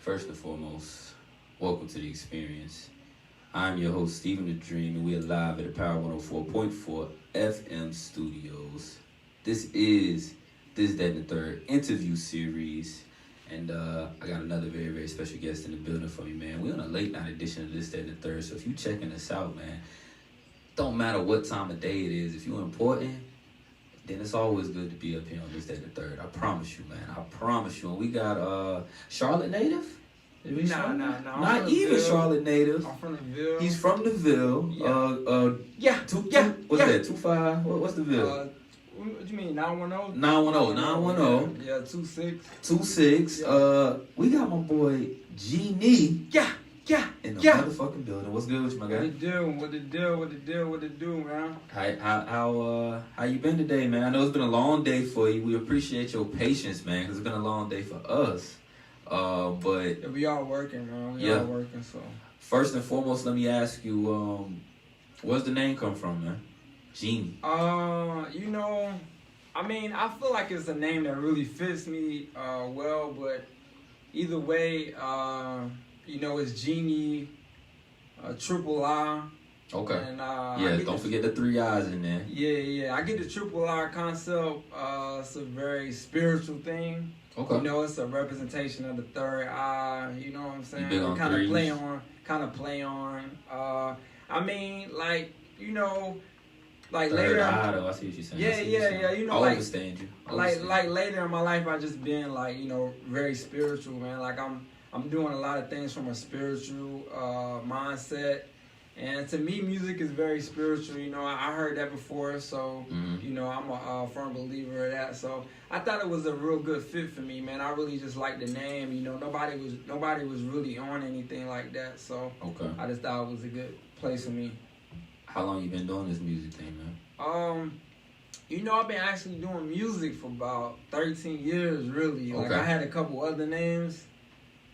First and foremost, welcome to the experience. I'm your host, Stephen the Dream, and we are live at the Power 104.4 FM studios. This is This, That, and the Third interview series. And I got another very, very special guest in the building for me, man. We're on a late night edition of This, That, and the Third. So if you checking us out, man, don't matter what time of day it is. If you're important, then it's always good to be up here on This, That, and the Third. I promise you, man. I promise you. And we got Charlotte native? Nah. Not even Charlotte native. I'm from the Ville. He's from the Ville. Yeah. What's that? 25? What's the Ville? What you mean, 910? 910. Yeah, 26. 26. Yeah. We got my boy Geniiie. Yeah. In the motherfucking building. What's good with you, my guy? What the deal, man? How you been today, man? I know it's been a long day for you. We appreciate your patience, man, because it's been a long day for us. But yeah, we all working, man. We all working, so. First and foremost, let me ask you, where's the name come from, man? Geniiie. I feel like it's a name that really fits me well, but either way, it's Geniiie, triple I. Okay. And, don't forget the 3 I's in there. Yeah. I get the triple I concept. It's a very spiritual thing. Okay. It's a representation of the third eye. You know what I'm saying? Big on kind of play on. Third later. eye, though. I see what you're saying. Yeah. I understand you. Like later in my life, I just been very spiritual, man. Like I'm doing a lot of things from a spiritual mindset. And to me, music is very spiritual. I heard that before, so I'm a firm believer of that. So I thought it was a real good fit for me, man. I really just liked the name. Nobody was really on anything like that, so okay. I just thought it was a good place for me. How long you been doing this music thing, man? I've been actually doing music for about 13 years, really. Okay. Like I had a couple other names.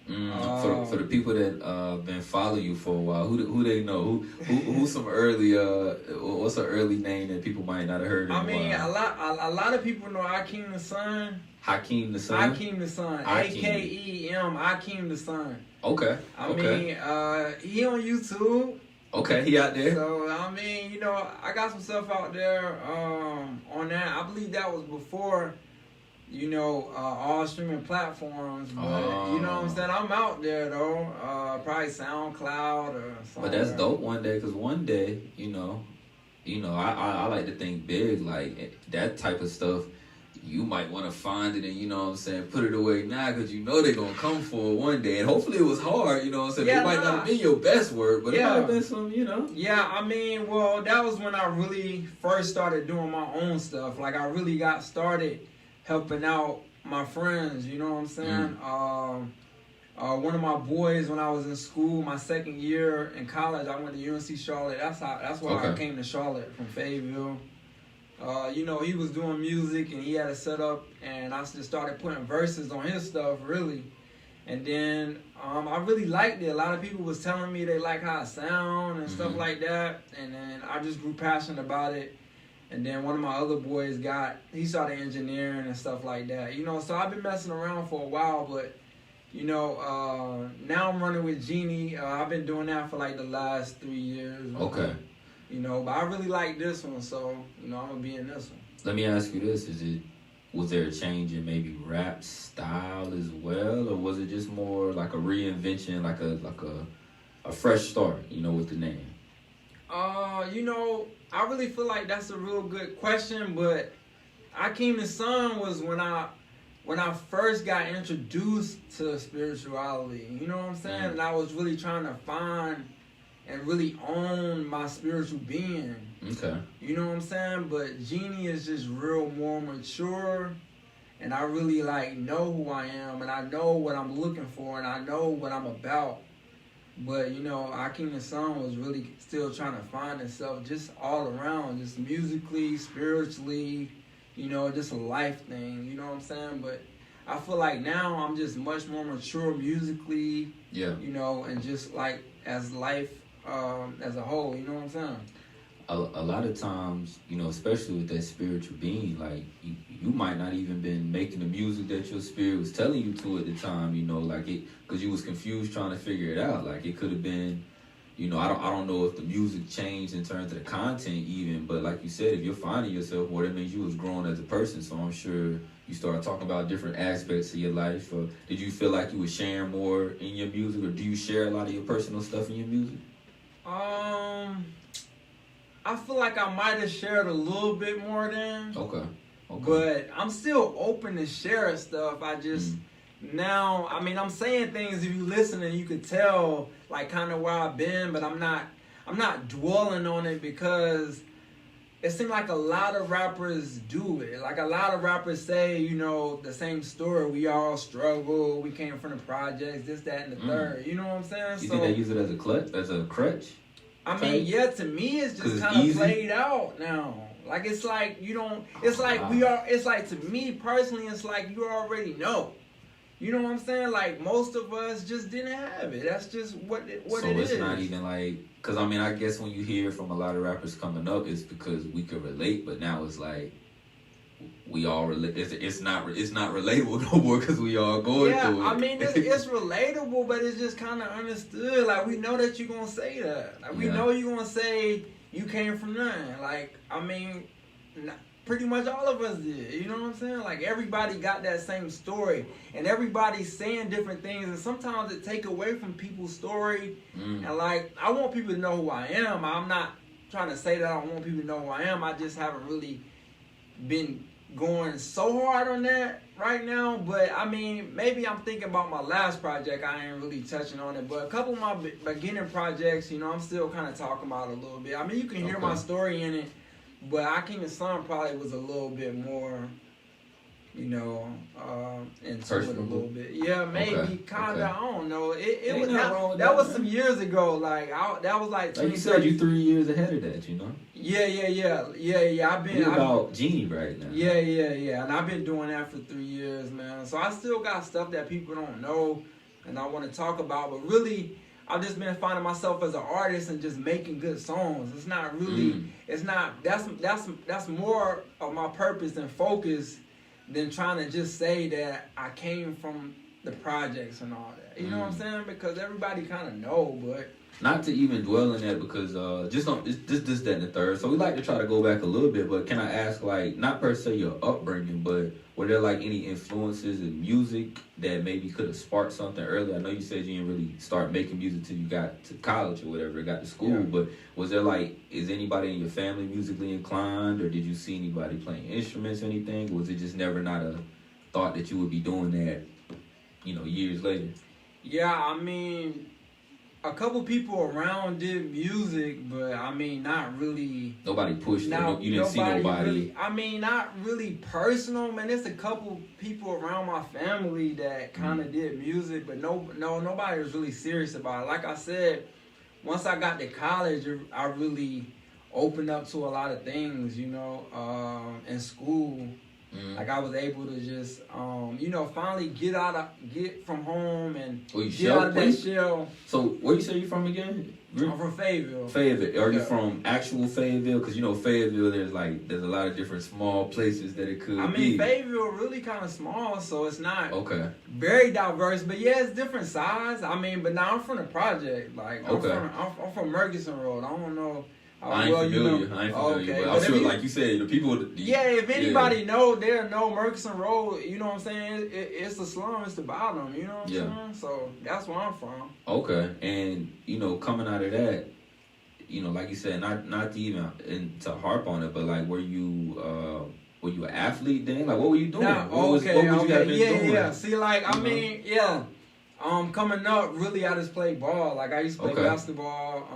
For the people that been following you for a while, who they know? Who's some early what's an early name that people might not have heard of? A lot of people know Akeem the Son. Hakeem the Son? Akeem the Son. A-K-E-M, Akeem the Son. Okay. He on YouTube. Okay, he out there. So, I got some stuff out there on that. I believe that was before, all streaming platforms. But, you know what I'm saying? I'm out there, though. Probably SoundCloud or something. But that's dope one day, because one day, I like to think big, like that type of stuff. You might want to find it and, put it away now because they're going to come for it one day. And hopefully it was hard, it might not have been your best work, but it might have been some, Yeah, that was when I really first started doing my own stuff. Like, I really got started helping out my friends, you know what I'm saying? One of my boys, when I was in school, my second year in college, I went to UNC Charlotte. That's why I came to Charlotte from Fayetteville. He was doing music and he had a setup, and I just started putting verses on his stuff, really. And then I really liked it. A lot of people was telling me they like how I sound and stuff like that. And then I just grew passionate about it. And then one of my other boys he started engineering and stuff like that. So I've been messing around for a while, but, now I'm running with Geniiie. I've been doing that for like the last 3 years. Okay. But I really like this one, so, I'm going to be in this one. Let me ask you this. Was there a change in maybe rap style as well, or was it just more like a reinvention, like a fresh start, with the name? I really feel like that's a real good question, but Akeem the Son was when I first got introduced to spirituality, you know what I'm saying? And I was really trying to find and really own my spiritual being. Okay. You know what I'm saying? But Geniiie is just real more mature, and I really know who I am, and I know what I'm looking for, and I know what I'm about. But Akeem the Son was really still trying to find himself just all around, just musically, spiritually, just a life thing, you know what I'm saying? But I feel like now I'm just much more mature musically, and just like as life as a whole, you know what I'm saying? a lot of times, especially with that spiritual being, like you might not even been making the music that your spirit was telling you to at the time, like it, because you was confused trying to figure it out. Like it could have been, I don't know if the music changed in terms of the content even, but like you said, if you're finding yourself more, that means you was growing as a person. So I'm sure you started talking about different aspects of your life. Or did you feel like you were sharing more in your music, or do you share a lot of your personal stuff in your music? I feel like I might have shared a little bit more then. Okay. But I'm still open to share stuff. I just now, I mean, I'm saying things. If you listen, and you could tell like kind of where I've been, but I'm not dwelling on it because it seems like a lot of rappers do it. Like a lot of rappers say, the same story. We all struggle. We came from the projects. This, that, and the third. You know what I'm saying? You think they use it as a crutch? I mean, yeah, to me, it's just kind of played out now. Like, it's like, it's like it's like, to me personally, it's like you already know. You know what I'm saying? Like, most of us just didn't have it. That's just what it is. So it's not even like, because I mean, I guess when you hear from a lot of rappers coming up, it's because we could relate, but now it's like, we all relate. It's not relatable no more because we all going through it. Yeah, I mean, it's relatable, but it's just kind of understood. Like, we know that you're going to say that. Like, we know you're going to say you came from nothing. Like, I mean, pretty much all of us did. You know what I'm saying? Like, everybody got that same story. And everybody's saying different things. And sometimes it take away from people's story. And, like, I want people to know who I am. I'm not trying to say that I don't want people to know who I am. I just haven't really been going so hard on that right now. But I mean, maybe I'm thinking about my last project. I ain't really touching on it, but a couple of my beginning projects, I'm still kind of talking about it a little bit. I mean, you can hear my story in it, but I King the Sun probably was a little bit more, into it a little bit. Yeah, maybe kind of. I don't know. It was that was some years ago. Like that was like you said, you 3 years ahead of that. Yeah. I've been about Geniiie right now. Yeah. And I've been doing that for 3 years, man. So I still got stuff that people don't know, and I want to talk about. But really, I've just been finding myself as an artist and just making good songs. It's not really. It's not. That's more of my purpose and focus than trying to just say that I came from the projects and all that. You know what I'm saying? Because everybody kind of know, but not to even dwell in that because just don't this that and the third. So we like to try to go back a little bit, but can I ask, like, not per se your upbringing, but were there like any influences in music that maybe could have sparked something early? I know you said you didn't really start making music till you got to college or whatever, got to school, but was there like, is anybody in your family musically inclined, or did you see anybody playing instruments or anything? Or was it just never not a thought that you would be doing that, years later? Yeah, I mean, a couple people around did music, but I mean, not really. Nobody pushed. You didn't see nobody. Really, I mean, not really personal, man. There's a couple people around my family that kind of did music, but nobody was really serious about it. Like I said, once I got to college, I really opened up to a lot of things, in school. Like I was able to just, finally get from home and get out of that shell. So where you say you from again? I'm from Fayetteville. Fayetteville. Are you from actual Fayetteville? Because Fayetteville, there's a lot of different small places that it could be. I mean, Fayetteville really kind of small, so it's not very diverse. But yeah, it's different size. I mean, but now I'm from the project. Like I'm from Murchison Road. I don't know. I ain't familiar, but I'm sure, like you said, the people. If anybody know, they'll know Murchison Road. You know what I'm saying? It's the slum, it's the bottom. You know what I'm saying? So that's where I'm from. Okay, and coming out of that, like you said, not to even to harp on it, but like, were you an athlete then? Like, what were you doing? What Yeah. See, like, I mean, coming up, really, I just played ball. Like, I used to play basketball.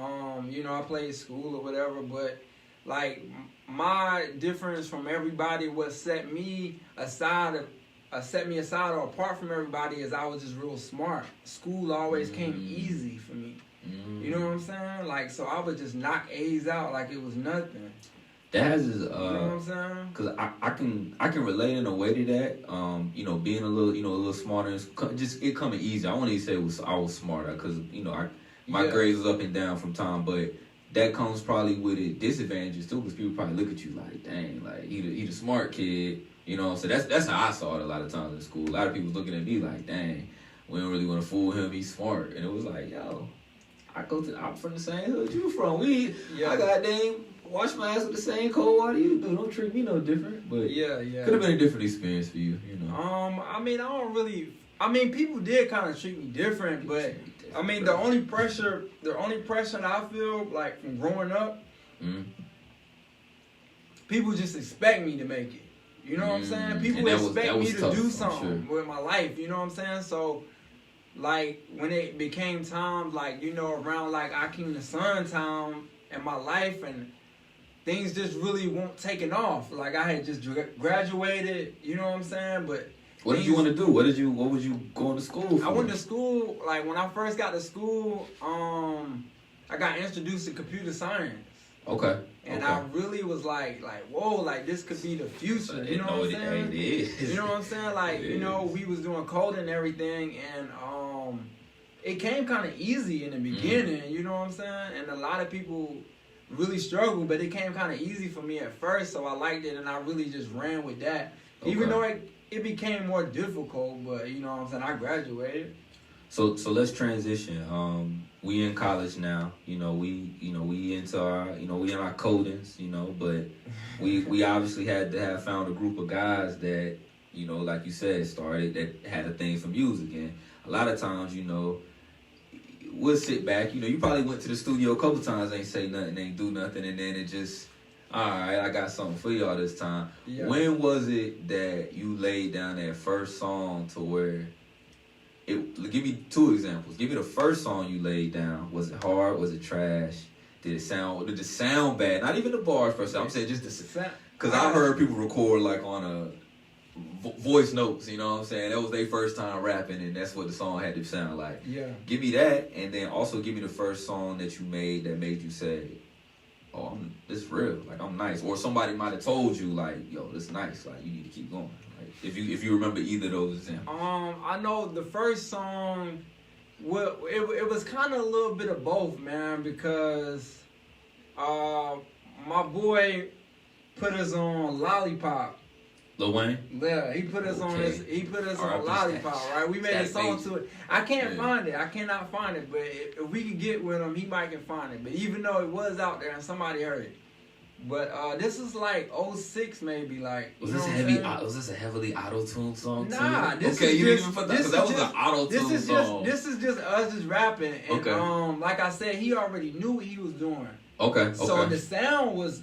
I played school or whatever. But, like, my difference from everybody, what set me aside or apart from everybody, is I was just real smart. School always came easy for me. You know what I'm saying? Like, so I would just knock A's out like it was nothing. That has his, you know what I'm saying? Cause I can relate in a way to that. Being a little smarter, it coming easy. I won't even say I was smarter, cause my grades was up and down from time, but that comes probably with it disadvantages too, because people probably look at you like, dang, like he the smart kid, you know. So that's how I saw it a lot of times in school. A lot of people looking at me like, dang, we don't really want to fool him. He's smart, and it was like, yo, I'm from the same hood you from. I goddamn wash my ass with the same cold water you do. Don't treat me no different. But yeah. Could have been a different experience for you, you know. I mean, I don't really. I mean, people did kind of treat me different, but I mean, the only pressure that I feel like from growing up, people just expect me to make it. You know what I'm saying? People expect me to do something with my life. You know what I'm saying? So, like, when it became times, like, you know, around, like, I came to sun time in my life, and things just really weren't taking off. Like, I had just graduated, you know what I'm saying? But what did you want to do? What was you going to school for? I went to school, like, when I first got to school, I got introduced to computer science. Okay. And I really was like, whoa, like, this could be the future. You know what I'm saying? It is. You know what I'm saying? Like, you know, we was doing coding and everything, and it came kind of easy in the beginning, you know what I'm saying? And a lot of people really struggled, but it came kind of easy for me at first, so I liked it, and I really just ran with that. Okay. Even though it became more difficult, but, you know what I'm saying, I graduated. So let's transition. We in college now, we into our, we in our codings, but we obviously had to have found a group of guys that, like you said, started, that had a thing for music. And a lot of times, we'll sit back, you probably went to the studio a couple times, ain't say nothing, ain't do nothing, and then it just, all right, I got something for y'all this time. Yeah. When was it that you laid down that first song to where give me two examples. Give me the first song you laid down. Was it hard? Was it trash? Did it sound bad? Not even the bars per se. I'm saying just the sound. Because I heard people record like on a voice notes, you know what I'm saying? That was their first time rapping, and that's what the song had to sound like. Yeah. Give me that, and then also give me the first song that you made that made you say, oh, this real. Like, I'm nice. Or somebody might have told you, like, yo, this nice. Like, you need to keep going. If you remember either of those examples. I know the first song, it was kind of a little bit of both, man, because my boy put us on Lollipop. Lil Wayne? Yeah, he put us on Lollipop, right? We made a song to it. I can't find it. I cannot find it, but if we could get with him, he might can find it. But even though it was out there and somebody heard it. But this is like 06 maybe, like. Was this a heavily auto-tuned song too? Nah, this okay, is you just, didn't even put that, because that was an auto-tuned song. This is just us just rapping, and okay. Like I said, he already knew what he was doing. Okay. So the sound was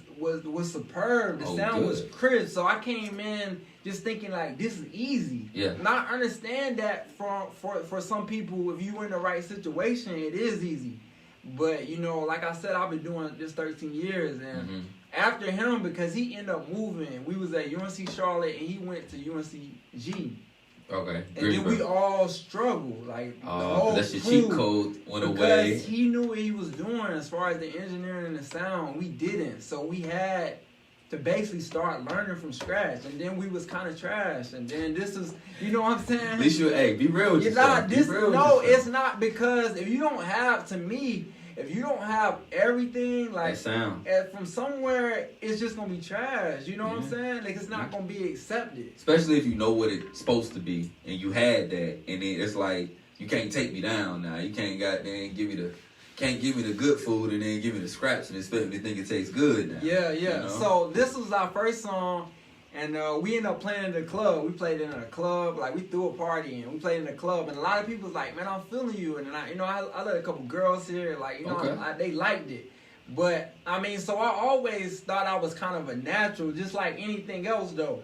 superb. The sound was crisp. So I came in just thinking like, this is easy. Yeah. And I understand that for some people, if you in the right situation, it is easy. But like I said, I've been doing this 13 years, and after him, because he ended up moving, we was at UNC Charlotte, and he went to UNCG. Okay. And then we all struggled, like the whole that's your cheat code went away. Because he knew what he was doing as far as the engineering and the sound. We didn't, so we had to basically start learning from scratch. And then we was kind of trash. And then this is, you know what I'm saying? At least be real with yourself. It's not, because if you don't have, to me, if you don't have everything, like, sound from somewhere, it's just going to be trash. You know what I'm saying? Like, it's not going to be accepted. Especially if you know what it's supposed to be, and you had that, and then it's like, you can't take me down now. You can't give me the good food and then give me the scraps and expect me to think it tastes good now. Yeah. You know? So this was our first song, and we ended up playing in the club. We played in a club, like, we threw a party, and we played in the club, and a lot of people was like, man, I'm feeling you. And I let a couple girls here, like, they liked it. But I mean, so I always thought I was kind of a natural, just like anything else though.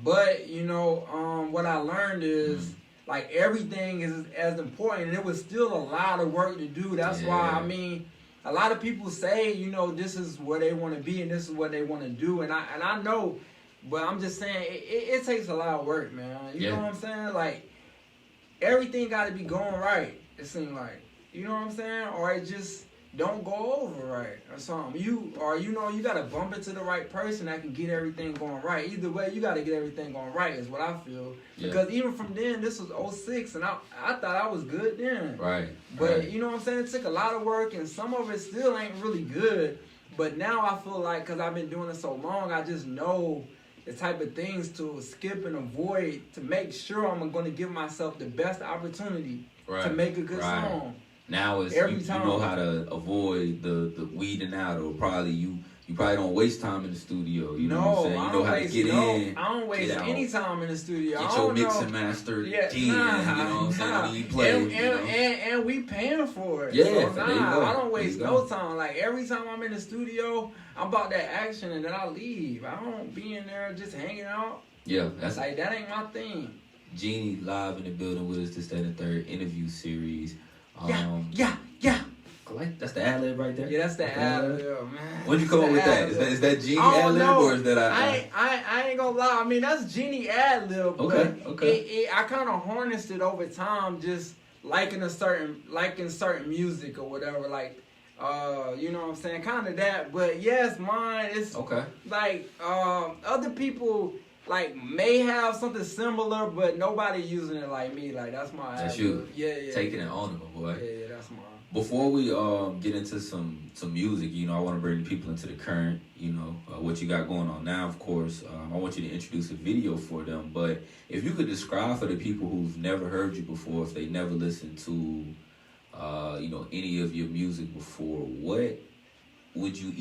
But what I learned is like, everything is as important, and it was still a lot of work to do. That's why, I mean, a lot of people say, this is where they want to be and this is what they want to do, and I know. But I'm just saying, it takes a lot of work, man. You know what I'm saying? Like, everything got to be going right, it seems like. You know what I'm saying? Or it just, don't go over right or something. You gotta bump into the right person that can get everything going right. Either way, you gotta get everything going right is what I feel. Yeah. Because even from then, this was '06, and I thought I was good then. Right. But right. you know what I'm saying? It took a lot of work, and some of it still ain't really good. But now I feel like, because I've been doing it so long, I just know the type of things to skip and avoid to make sure I'm going to give myself the best opportunity to make a good song. Now it's you know how to avoid the weeding out, or probably you probably don't waste time in the studio. You know what I'm saying? You know how to get in. I don't waste any time in the studio. Get your mix and master you know what I'm saying? When you play, and we paying for it. Yeah, so I don't waste no time. Like every time I'm in the studio, I'm about that action, and then I leave. I don't be in there just hanging out. Yeah, that's like that ain't my thing. Geniiie live in the building with us. This, that, and the third interview series. Yeah. That's the ad lib right there. Yeah, that's the ad lib, man. When'd you come up with that? Is that Geniiie ad lib, or is that I ain't gonna lie. I mean, that's Geniiie ad lib. Okay. I kind of harnessed it over time, just liking certain music or whatever. Like, you know what I'm saying, kind of that. But yes, mine is like other people. Like may have something similar, but nobody using it like me. Like that's my. That's you. Yeah. Taking it on it, boy. Yeah, that's mine. Before we get into some music, you know, I want to bring people into the current, you know, what you got going on now. Of course, I want you to introduce a video for them. But if you could describe for the people who've never heard you before, if they never listened to, you know, any of your music before, what would you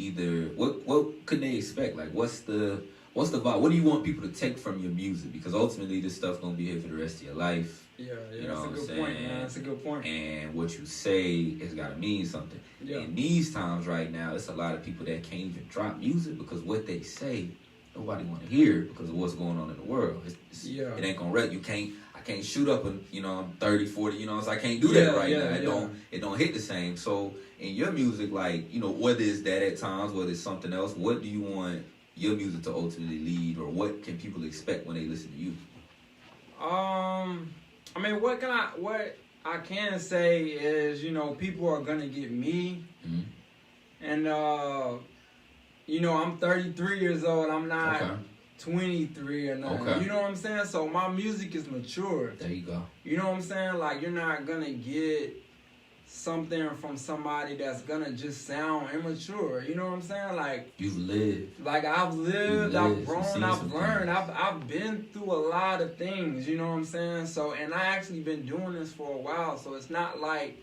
what could they expect? Like, what's the vibe? What do you want people to take from your music? Because ultimately, this stuff's gonna be here for the rest of your life. Yeah, you know that's a good point, man. That's a good point. And what you say has got to mean something. Yeah. In these times right now, it's a lot of people that can't even drop music because what they say, nobody want to hear because of what's going on in the world. It ain't gonna rep. I can't shoot up and, you know, I'm 30, 40, you know, so I can't do that right now. It don't hit the same. So in your music, like, you know, whether it's that at times, whether it's something else, what do you want your music to ultimately lead, or what can people expect when they listen to you? I mean, what I can say is, you know, people are gonna get me, and you know, I'm 33 years old. I'm not 23 or nothing. You know what I'm saying? So my music is mature. There you go. You know what I'm saying? Like, you're not gonna get something from somebody that's gonna just sound immature. You know what I'm saying? Like, you've lived. Like, I've lived, I've grown, I've learned, I've been through a lot of things, you know what I'm saying? So, and I actually been doing this for a while, so it's not like,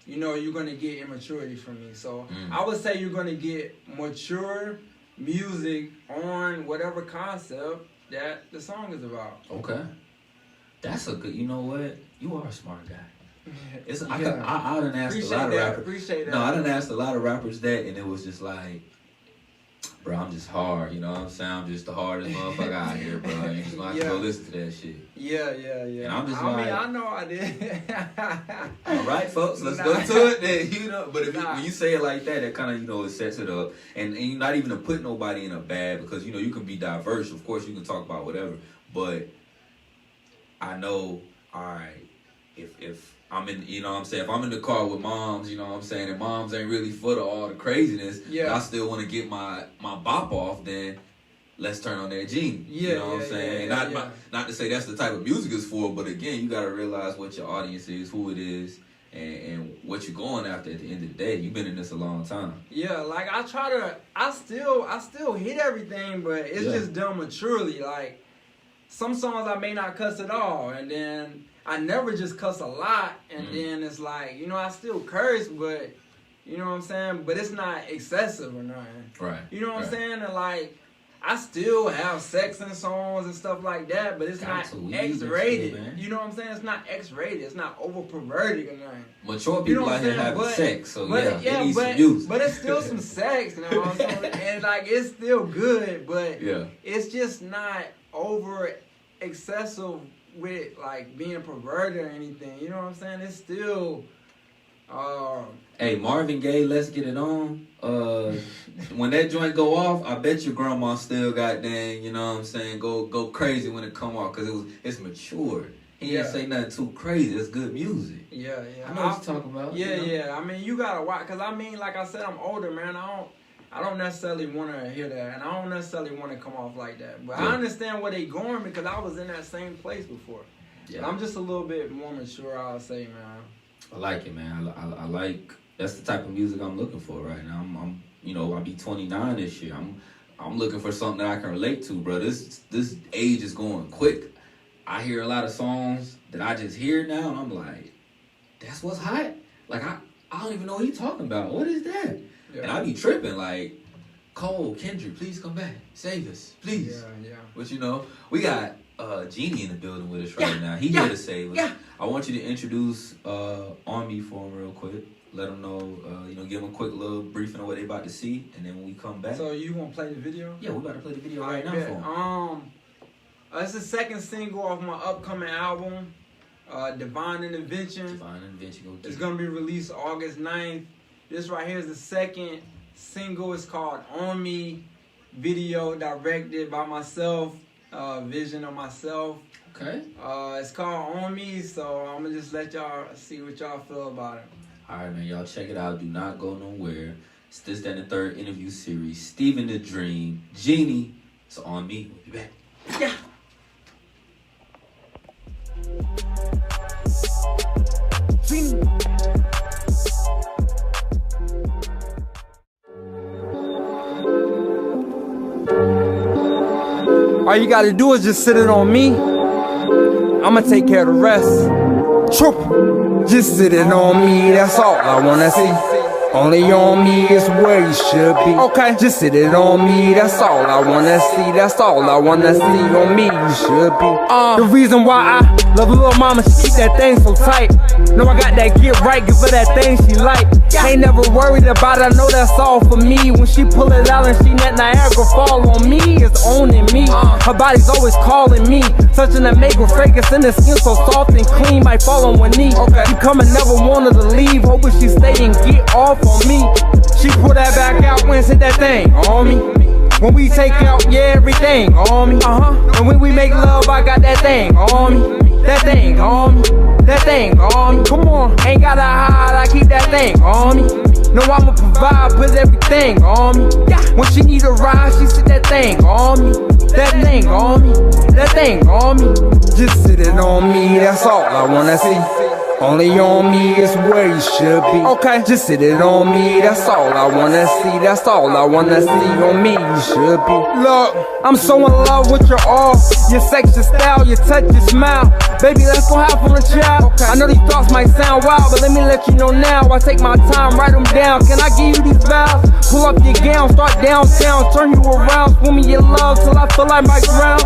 you know, you're gonna get immaturity from me. So I would say you're gonna get mature music on whatever concept that the song is about. Okay. That's a good, you know what? You are a smart guy. I done asked a lot of rappers. Appreciate that. No, I done asked a lot of rappers that, and it was just like, bro, I'm just hard. You know what I'm saying? I'm just the hardest motherfucker out here, bro. You just gonna have to go listen to that shit. Yeah. And I'm just I know I did. All right, folks, let's go to it then. You know, but when you say it like that, that kind of, you know, it sets it up. And you're not even to put nobody in a bad, because, you know, you can be diverse. Of course, you can talk about whatever. But I know, all right, if I'm in, you know what I'm saying, if I'm in the car with moms, you know what I'm saying, and moms ain't really for all the craziness, I still want to get my bop off, then let's turn on that Geniiie. You know what I'm saying? Not to say that's the type of music it's for, but again, you got to realize what your audience is, who it is, and what you're going after at the end of the day. You've been in this a long time. Yeah, like I still hit everything, but it's just done maturely. Like, some songs I may not cuss at all, and then I never just cuss a lot, and then it's like, you know, I still curse, but, you know what I'm saying? But it's not excessive or nothing. Right. You know what I'm saying? And, like, I still have sex in songs and stuff like that, but it's not X-rated. You know what I'm saying? It's not X-rated. It's not over-perverted or nothing. Mature people out here having sex, so it needs some use. But it's still some sex, you know what I'm saying? And, like, it's still good, but it's just not over excessive with, like, being perverted or anything. You know what I'm saying? It's still hey, Marvin Gaye, Let's Get It On. When that joint go off, I bet your grandma still goddamn, you know what I'm saying, go crazy when it come off, because it's mature. He didn't say nothing too crazy. It's good music. Yeah. I know what you're talking about. Yeah, you know? I mean, you gotta watch, cause I mean, like I said, I'm older, man. I don't necessarily want to hear that, and I don't necessarily want to come off like that. But I understand where they going because I was in that same place before. Yeah. But I'm just a little bit more mature, I'll say, man. I like it, man. I like that's the type of music I'm looking for right now. I'm I'll be 29 this year. I'm looking for something that I can relate to, bro. This age is going quick. I hear a lot of songs that I just hear now, and I'm like, that's what's hot. Like I don't even know what he's talking about. What is that? Yeah. And I be tripping like, Cole, Kendrick, please come back, save us, please. Yeah. But we got Geniiie in the building with us right now. He here to save us. Yeah. I want you to introduce Army for him real quick. Let them know, give them a quick little briefing of what they about to see, and then when we come back. So you want to play the video? Yeah, we about to play the video right now for him. It's the second single off my upcoming album, Divine Intervention. It's going to be released August 9th. This right here is the second single. It's called On Me. Video directed by myself. Vision of myself. Okay. It's called On Me, so I'm going to just let y'all see what y'all feel about it. All right, man. Y'all check it out. Do not go nowhere. It's this, that, and the third interview series. Steven the Dream. Geniiie. It's On Me. We'll be back. Yeah. All you gotta do is just sit it on me. I'ma take care of the rest. Troop. Just sit it on me, that's all I wanna see. Only on me is where you should be. Okay, just sit it on me, that's all I wanna see. That's all I wanna see on me, you should be. The reason why I love little mama, she keep that thing so tight. Know I got that get right, give her that thing she like. Ain't never worried about it, I know that's all for me. When she pull it out and she let Niagara fall on me, it's owning me. Her body's always calling me, touching that makeup fragrance and the skin so soft and clean, might fall on one knee. Okay, she come and never wanted to leave, hoping she stay and get off on me. She pull that back out when hit that thing on me. When we take out, everything on me. And when we make love, I got that thing on me. That thing on me. That thing on me. Come on, ain't gotta hide, I keep that thing on me. No, I'ma provide, put everything on me. When she need a ride, she sit that thing on me. That thing on me. That thing on me. Just sit it on me, that's all I wanna see. Only on me is where you should be. Okay, just sit it on me, that's all I wanna see. That's all I wanna see on me, you should be. Look, I'm so in love with your all. Your sex, your style, your touch, your smile. Baby, let's go have fun, child. Okay. I know these thoughts might sound wild, but let me let you know now. I take my time, write them down. Can I give you these vows? Pull up your gown, start downtown, turn you around, swim in your love till I feel like my drown.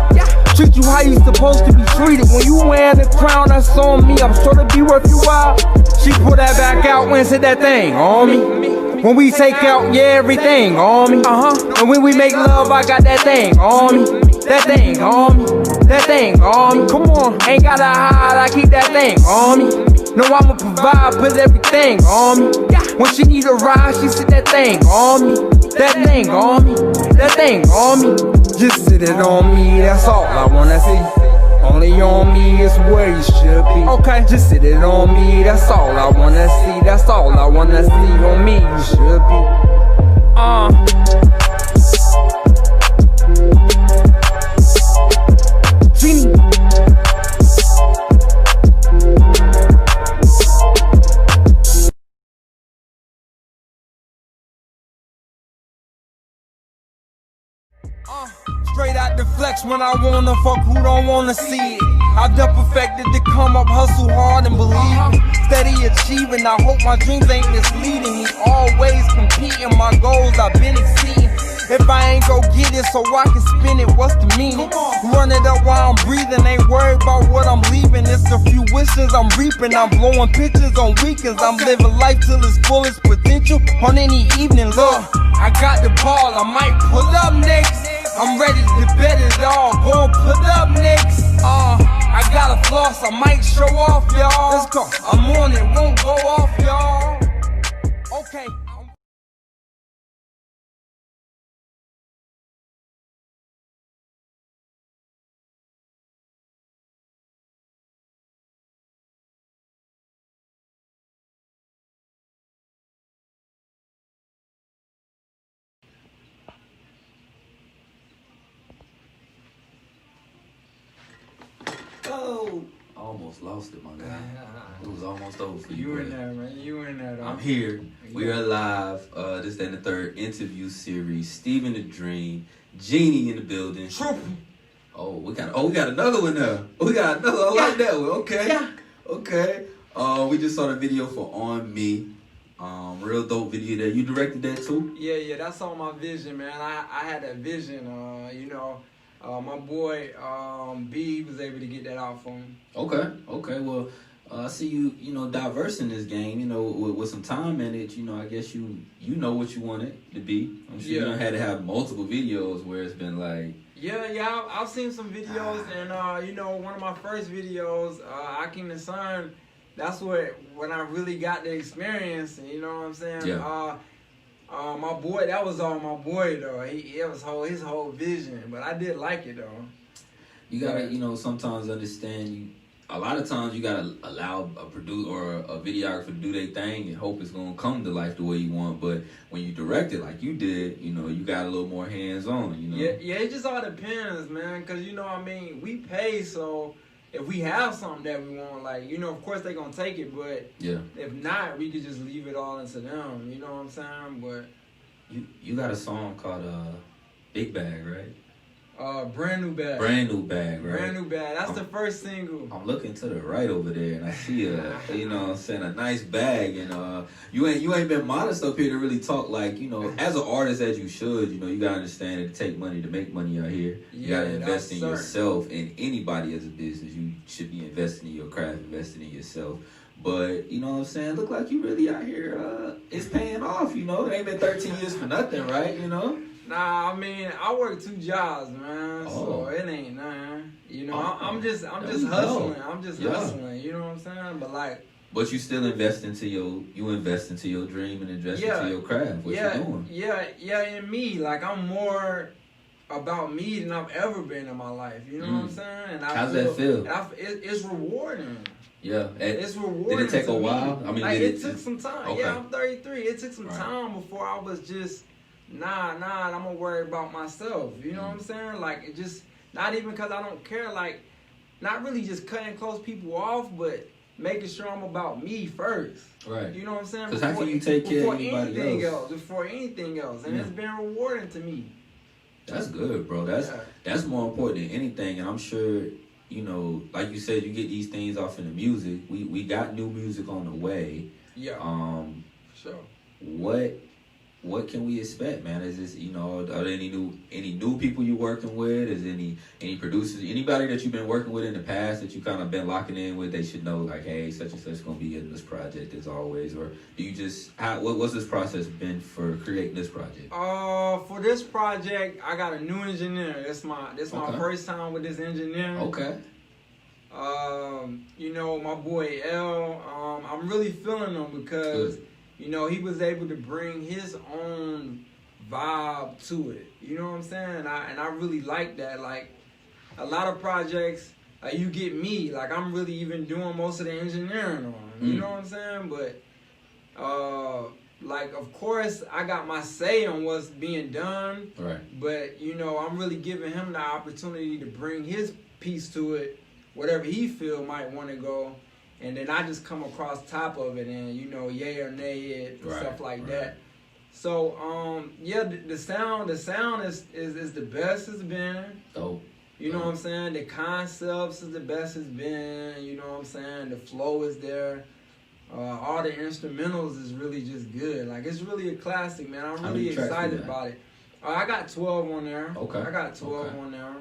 Treat you how you supposed to be treated. When you wearing the crown, that's on me. I'm sure to be worth your while. She pull that back out when hit that thing on me. When we take out, everything on me. And when we make love, I got that thing on me. That thing on me. That thing on me. Come on, ain't gotta hide, I keep that thing on me. No, I'ma provide, put everything on me. When she need a ride, she sit that thing on me. That thing on me. That thing on me. Just sit it on me, that's all I wanna see. Only on me is where you should be. Okay, just sit it on me, that's all I wanna see. That's all I wanna see on me, you should be. Geniiie. Straight out the flex when I wanna fuck who don't wanna see it. I've done perfected to come up, hustle hard and believe it. Steady achieving, I hope my dreams ain't misleading me. Always competing, my goals I've been exceeding. If I ain't go get it so I can spin it, what's the meaning? Run it up while I'm breathing, ain't worried about what I'm leaving. It's a few wishes I'm reaping, I'm blowing pictures on weekends. I'm living life till its fullest potential on any evening. Look, I got the ball, I might pull up next. I'm ready to bet it all, go and put up next. I got a floss, I might show off, y'all. Let's go, I'm on it, won't go off, y'all. Okay. go. I almost lost it, my guy. It was almost over for you. You in there, man. You in there, though. I'm here. We are live. This is the third interview series. Steven the Dream, Geniiie in the building. We got another one now. We got another. I like that one. Okay. Yeah. Okay. We just saw the video for On Me. Real dope video there. You directed that too? Yeah. That's all my vision, man. I had that vision. My boy B was able to get that out for me. Okay. Well, I see you diverse in this game. With some time in it. I guess you know what you want it to be. I'm sure you don't had to have multiple videos where it's been like. Yeah. I've seen some videos, and one of my first videos, I King the Sun. That's when I really got the experience. You know what I'm saying? Yeah. My boy, that was all my boy though. It was his whole vision, but I did like it though. You gotta, sometimes understand. A lot of times you gotta allow a producer or a videographer to do their thing and hope it's gonna come to life the way you want. But when you direct it like you did, you got a little more hands on. Yeah. It just all depends, man. Cause we pay, so if we have something that we want, of course they gonna take it. But if not, we could just leave it all into them. You know what I'm saying? But you got a song called Big Bag, right? Brand New Bag. Brand New Bag, right? Brand New Bag. That's the first single. I'm looking to the right over there, and I see a nice bag, and you ain't been modest up here to really talk as an artist as you should. You gotta understand it to take money to make money out here. You gotta invest in yourself, and anybody as a business, you should be investing in your craft, investing in yourself. But, you know what I'm saying? Look like you really out here, it's paying off, It ain't been 13 years for nothing, right? Nah, I work 2 jobs, man. So it ain't nothing. I'm just hustling. I'm just hustling. You know what I'm saying? But you still invest into your dream and invest into your craft. What you doing? Yeah, in me. I'm more about me than I've ever been in my life. You know what I'm saying? And how's that feel? It's rewarding. Yeah. It's rewarding. Did it take a while? It took some time. Okay. Yeah, I'm 33. It took some time before I was just, nah, I'm gonna worry about myself. You know what I'm saying? It just, not even because I don't care, not really just cutting close people off, but making sure I'm about me first. Right. You know what I'm saying? Because how can you take care of anybody else? Before anything else. And it's been rewarding to me. That's good, bro. That's more important than anything. And I'm sure, like you said, you get these things off in the music. We got new music on the way. Yeah. Sure. What can we expect, man? Is this, are there any new people you working with? Is any producers, anybody that you've been working with in the past that you kind of been locking in with? They should know, hey, such and such gonna be in this project as always. Or do you just what's this process been for creating this project? For this project, I got a new engineer. This my first time with this engineer. Okay. My boy L. I'm really feeling him because. Good. He was able to bring his own vibe to it. You know what I'm saying? And I really like that. A lot of projects, you get me. I'm really even doing most of the engineering on them. You know what I'm saying? But, of course, I got my say on what's being done. Right. But, I'm really giving him the opportunity to bring his piece to it, whatever he feel might want to go. And then I just come across top of it and, yay or nay it and stuff like that. So, the sound is the best it's been. Dope. You know what I'm saying? The concepts is the best it's been. You know what I'm saying? The flow is there. All the instrumentals is really just good. It's really a classic, man. I'm really excited about it. I got 12 on there. Okay. I got 12 on there.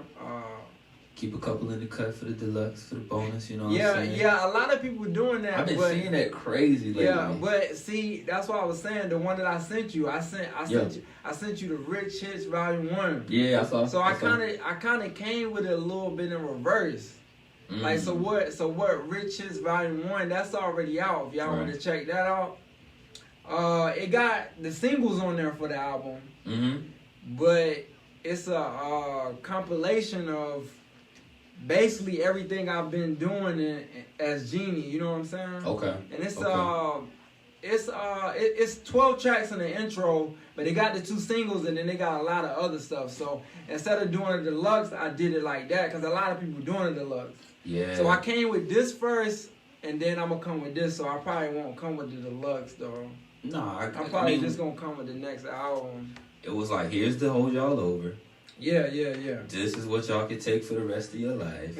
Keep a couple in the cut for the deluxe, for the bonus, what I'm saying? Yeah, a lot of people doing that. I've been seeing that crazy lately. Yeah, but see, that's what I was saying. The one that I sent you, I sent you the Rich Hits Volume 1. Yeah, I saw. So I kind of came with it a little bit in reverse. So what Rich Hits Volume 1, that's already out. If y'all want to check that out. It got the singles on there for the album. But it's a compilation of basically everything I've been doing as Geniiie, you know what I'm saying? Okay. And it's 12 tracks in the intro, but they got the 2 singles and then they got a lot of other stuff. So instead of doing a deluxe, I did it like that because a lot of people doing a deluxe. Yeah. So I came with this first, and then I'm gonna come with this. So I probably won't come with the deluxe though. No, I'm probably just gonna come with the next album. It was like, here's the hold y'all over. Yeah. This is what y'all can take for the rest of your life.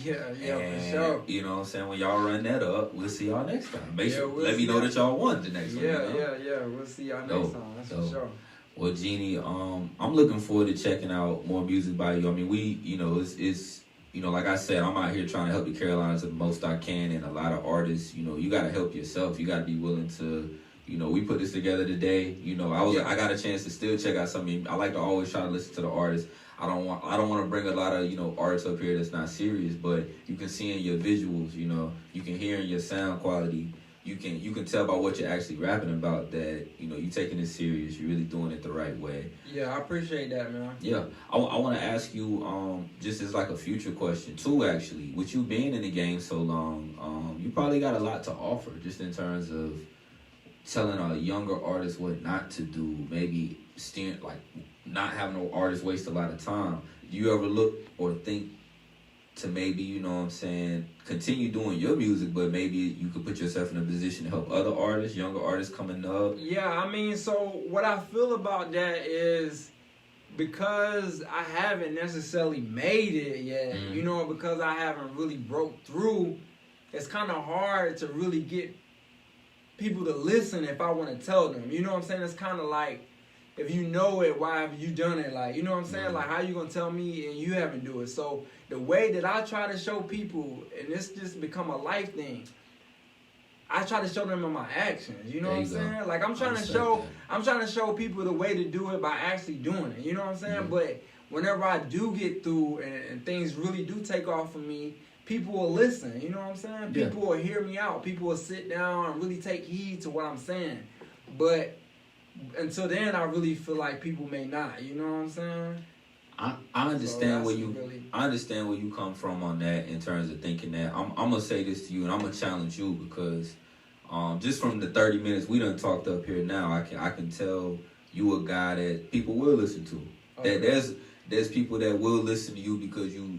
yeah, and, for sure. You know what I'm saying? When y'all run that up, we'll see y'all next time. Make sure, we'll let me know that y'all won the next one. Yeah, you know? yeah. We'll see y'all next time. That's for sure. Well, Geniiie, I'm looking forward to checking out more music by you. I mean, it's like I said, I'm out here trying to help the Carolinas the most I can, and a lot of artists, you got to help yourself. You got to be willing to, we put this together today. I got a chance to still check out something. I like to always try to listen to the artists. I don't want to bring a lot of, artists up here that's not serious, but you can see in your visuals, you can hear in your sound quality. You can tell by what you're actually rapping about that, you taking it serious. You're really doing it the right way. Yeah, I appreciate that, man. Yeah. I want to ask you, just as like a future question too, actually. With you being in the game so long, you probably got a lot to offer just in terms of telling a younger artist what not to do, maybe not having no artist waste a lot of time. Do you ever look or think to maybe, continue doing your music, but maybe you could put yourself in a position to help other artists, younger artists coming up? Yeah, I mean, so what I feel about that is because I haven't necessarily made it yet, because I haven't really broke through, it's kind of hard to really get people to listen if I want to tell them. You know what I'm saying? It's kind of like, if you know it, why have you done it? Like, you know what I'm saying? Like, how you going to tell me and you haven't do it? So the way that I try to show people, and this just become a life thing, I try to show them in my actions. You know what I'm saying? Like, I'm trying to show people the way to do it by actually doing it. You know what I'm saying? But whenever I do get through and things really do take off for me, people will listen. You know what I'm saying? Yeah. People will hear me out. People will sit down and really take heed to what I'm saying. But until then, I really feel like people may not. You know what I'm saying? I understand I understand where you come from on that in terms of thinking that. I'm gonna say this to you, and I'm gonna challenge you because just from the 30 minutes we done talked up here now, I can tell you a guy that people will listen to. Okay. That there's people that will listen to you because you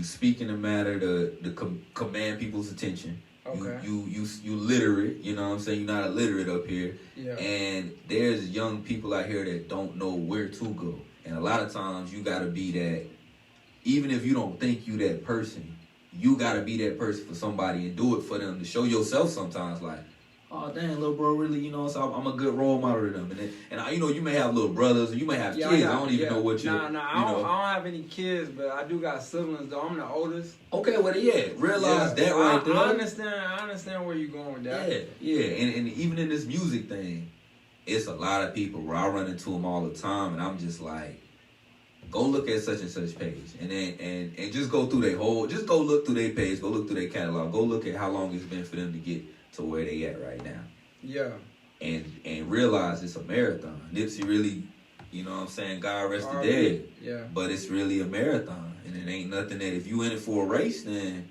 speak in a manner to command people's attention. Okay. You literate, you know what I'm saying? You're not illiterate up here. Yeah. And there's young people out here that don't know where to go. And a lot of times you gotta be that, even if you don't think you that person, you gotta be that person for somebody and do it for them to show yourself sometimes like, oh dang, little bro, really, so I'm a good role model to them. And you may have little brothers or you may have kids. I don't even know what you. I don't have any kids, but I do got siblings though. I'm the oldest. Okay, well realize that right there. I understand where you're going with that. Yeah. And even in this music thing, it's a lot of people where I run into them all the time, and I'm just like, go look at such and such page, and then and just go through just go look through their page, go look through their catalog, go look at how long it's been for them to get to where they at right now. Yeah. And realize it's a marathon. Nipsey really, you know what I'm saying, God rest the dead. Yeah. But it's really a marathon, and it ain't nothing that if you in it for a race, then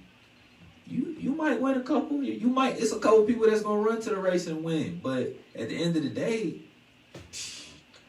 you might win a couple. It's a couple people that's gonna run to the race and win. But at the end of the day,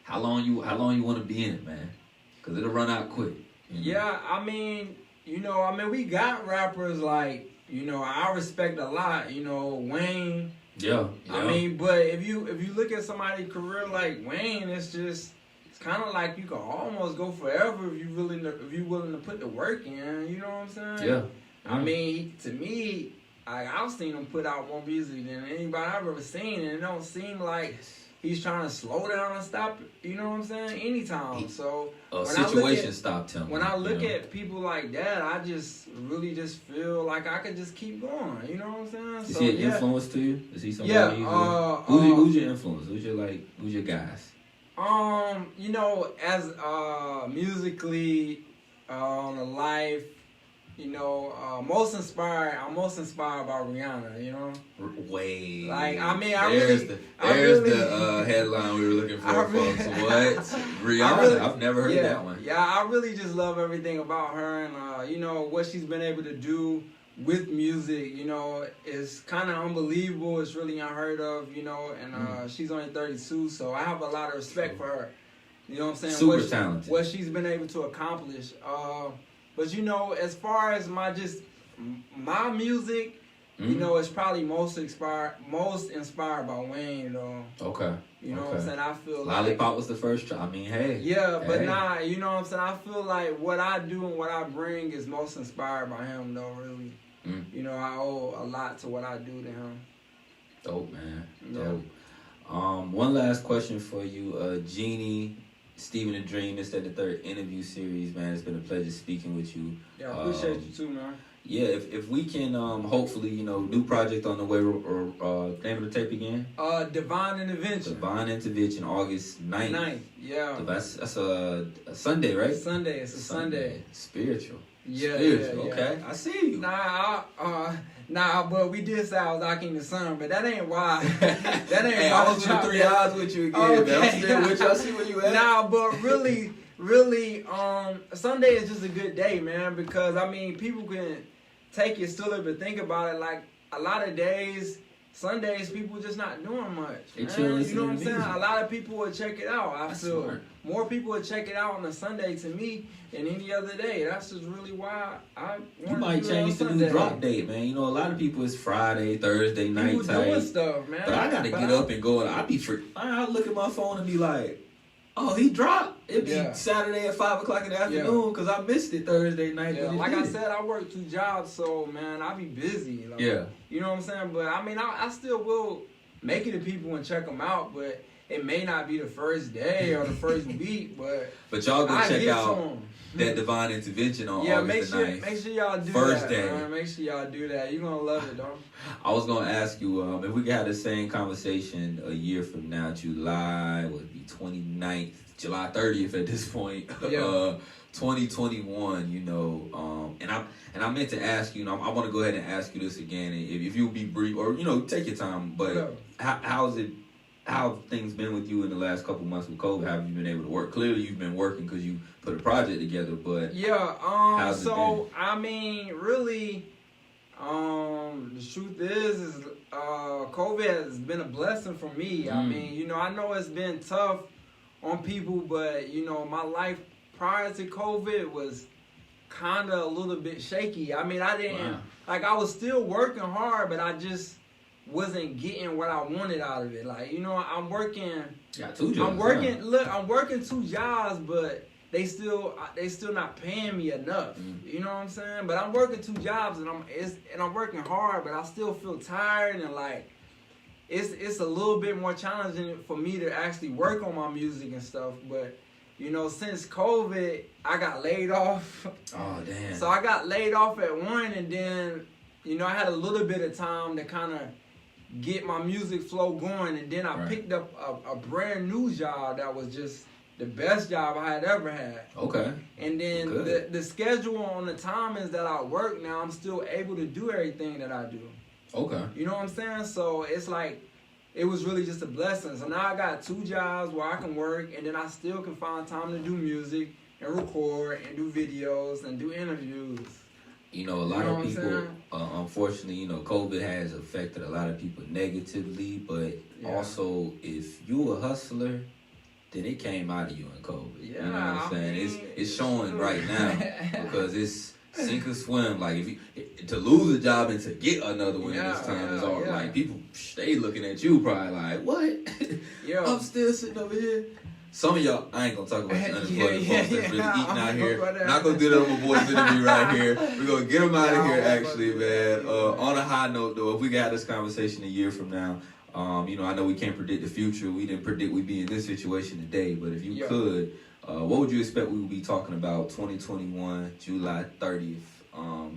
how long you want to be in it, man? Because it'll run out quick. Yeah, I mean, we got rappers like, I respect a lot, Wayne. Yeah. I mean, but if you look at somebody's career like Wayne, it's kind of like you can almost go forever if you willing to put the work in. You know what I'm saying? Yeah. I mean, to me, I've seen him put out more music than anybody I've ever seen, and it don't seem like he's trying to slow down and stop it. You know what I'm saying? Anytime. So situation stopped him. When I look at people like that, I just really just feel like I could just keep going. You know what I'm saying? Is he an influence to you? Is he somebody? Yeah. Who's your influence? Who's your guys? As musically, on the life. I'm most inspired by Rihanna, Wait. Like, I mean, there's the headline we were looking for, folks. What? Rihanna? I've never heard of that one. Yeah, I really just love everything about her and, what she's been able to do with music, is kind of unbelievable. It's really unheard of, and she's only 32, so I have a lot of respect for her. You know what I'm saying? Super talented. What she's been able to accomplish. But as far as my my music, you know, it's probably most inspired by Wayne, though. Okay. You know what I'm saying? I feel Lollipop was the first track. I mean, hey. Yeah, but hey. you know what I'm saying? I feel like what I do and what I bring is most inspired by him, though, really. You know, I owe a lot to what I do to him. Dope, man. Yeah. Dope. One last question for you. Geniiie, Steven the Dream, this is the third interview series, man. It's been a pleasure speaking with you. Yeah, I appreciate you too, man. Yeah, if we can, hopefully, you know, new project on the way, or name of the tape again? Divine Intervention. Divine Intervention, August 9th. Yeah. That's a Sunday, right? It's a Sunday. Spiritual. Yeah, Spiritual, yeah. Okay, I see you. Nah, but we did say I was Aking the Sun, but that ain't why. That ain't Hey, why. I was in 3 hours with you again, man. I'm still with you. I see where you at. Nah, but really, Sunday is just a good day, man, because, I mean, people can take it still but think about it. Like, a lot of days, Sundays, people just not doing much. They man. chill, You know what I'm saying? music. A lot of people will check it out. I That's feel smart. more people will check it out on a Sunday to me than any other day. That's just really why I You want might to do it on change the Sunday. new drop date, man. You know, a lot of people it's Friday, Thursday night People type. doing stuff, man. But I gotta get up and go. I be free. I look at my phone and be like, "Oh, he dropped." It be Saturday at 5:00 in the afternoon because I missed it Thursday night. Yeah, like I said, I work 2 jobs, so man, I be busy. Like, yeah, you know what I'm saying. But I mean, I still will make it to people and check them out, but it may not be the first day or the first week. But y'all go check out some. that Divine Intervention on August the 9th. Make sure y'all do First that. day. Man. Make sure y'all do that. You're gonna love it, though. I was gonna ask you if we could have the same conversation a year from now, July would be 29th, July 30th at this point. Yeah. 2021, you know, and I meant to ask you, I want to go ahead and ask you this again, if you would be brief, or, you know, take your time, but how have things been with you in the last couple months with COVID? How have you been able to work? Clearly you've been working because you put a project together, but how's it been? I mean, really, the truth is COVID has been a blessing for me. I mean, you know, I know it's been tough on people, but, you know, my life prior to COVID was kind of a little bit shaky. I mean, I didn't, like, I was still working hard, but I just wasn't getting what I wanted out of it. Like, you know, I'm working. Got 2 jobs. I'm working 2 jobs, but they still not paying me enough. You know what I'm saying? But I'm working 2 jobs and I'm working hard, but I still feel tired and like it's a little bit more challenging for me to actually work on my music and stuff. But you know, since COVID, I got laid off. Oh damn! So I got laid off at 1, and then you know I had a little bit of time to kind of get my music flow going, and then I picked up a brand new job that was just the best job I had ever had. Okay. And then the schedule on the timings that I work now, I'm still able to do everything that I do. Okay. You know what I'm saying? So it's like, it was really just a blessing. So now I got 2 jobs where I can work, and then I still can find time to do music and record and do videos and do interviews. You know, a lot of people, unfortunately, you know, COVID has affected a lot of people negatively, but also if you a hustler, then it came out of you in COVID. Yeah, you know what I'm saying? It's showing right now because it's sink or swim. Like if you to lose a job and to get another one in this time is all like people they looking at you probably like what? I'm still sitting over here. Some of y'all, I ain't gonna talk about the unemployed folks that's really eating out here. Not gonna do that on my boys interview right here. We're gonna get them out of here actually, man. On a high note though, if we got this conversation a year from now, you know, I know we can't predict the future. We didn't predict we'd be in this situation today, but if you could, what would you expect we would be talking about 2021, July 30th?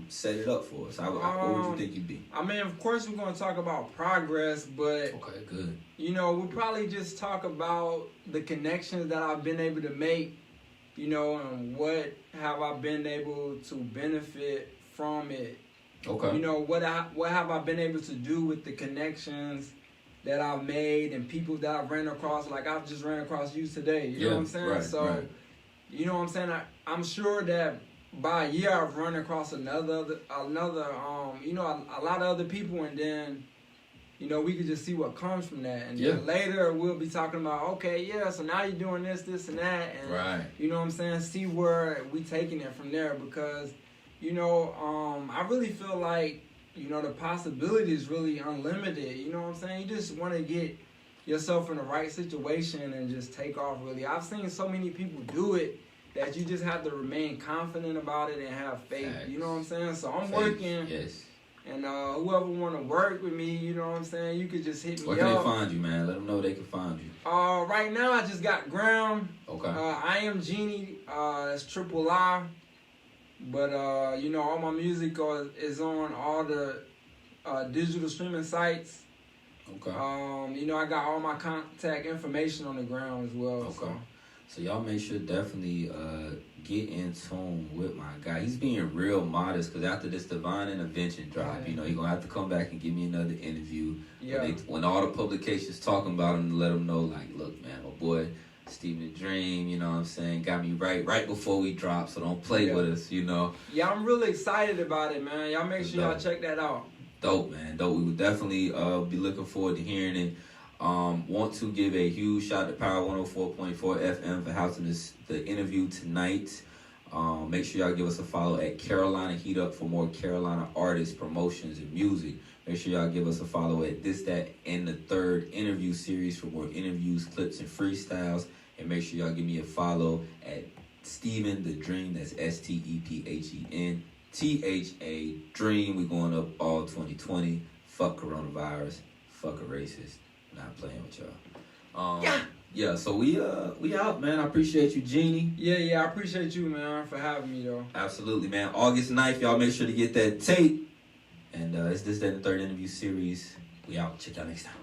Set it up for us. What would you think you'd be? I mean, of course we're going to talk about progress, but okay, good. You know, we'll probably just talk about the connections that I've been able to make, you know, and what have I been able to benefit from it. Okay. You know, what have I been able to do with the connections that I've made and people that I've ran across. Like I've just ran across you today. You know what I'm saying? You know what I'm saying? I'm sure that by a year I've run across another, you know, a lot of other people, and then, you know, we could just see what comes from that. And then later we'll be talking about, okay, so now you're doing this, and that, and you know what I'm saying? See where we taking it from there, because, I really feel like, the possibility is really unlimited. You know what I'm saying? You just want to get yourself in the right situation and just take off, really. I've seen so many people do it that you just have to remain confident about it and have faith. Facts. You know what I'm saying? So I'm Faith, working. Yes. And whoever want to work with me, you know what I'm saying, you could just hit me Where can up. they find you, man? Let them know they can find you. Right now, I just got Gram. Okay. I am Geniiie. It's triple I. But, all my music is on all the digital streaming sites. Okay. I got all my contact information on the ground as well. Okay. So y'all make sure definitely get in tune with my guy. He's being real modest because after this Divine Intervention drop, Yeah. he's going to have to come back and give me another interview. Yeah. When all the publications talking about him, to let him know, like, look, man, my boy, Stephen the Dream, you know what I'm saying, got me right before we drop, so don't play with us, Yeah, I'm really excited about it, man. Y'all make sure y'all check that out. Dope, man. Dope. We would definitely be looking forward to hearing it. Want to give a huge shout to Power 104.4 FM for housing the interview tonight. Make sure y'all give us a follow at Carolina Heat Up for more Carolina artists, promotions, and music. Make sure y'all give us a follow at This, That, and the Third interview series for more interviews, clips, and freestyles. And make sure y'all give me a follow at Stephen the Dream. That's STEPHEN. THA Dream. We going up all 2020. Fuck coronavirus. Fuck a racist. Not playing with y'all. Yeah. So we out, man. I appreciate you, Geniiie. Yeah. I appreciate you, man, for having me, though. Absolutely, man. August 9th, y'all make sure to get that tape. And it's This, That, and the Third interview series. We out. Check y'all next time.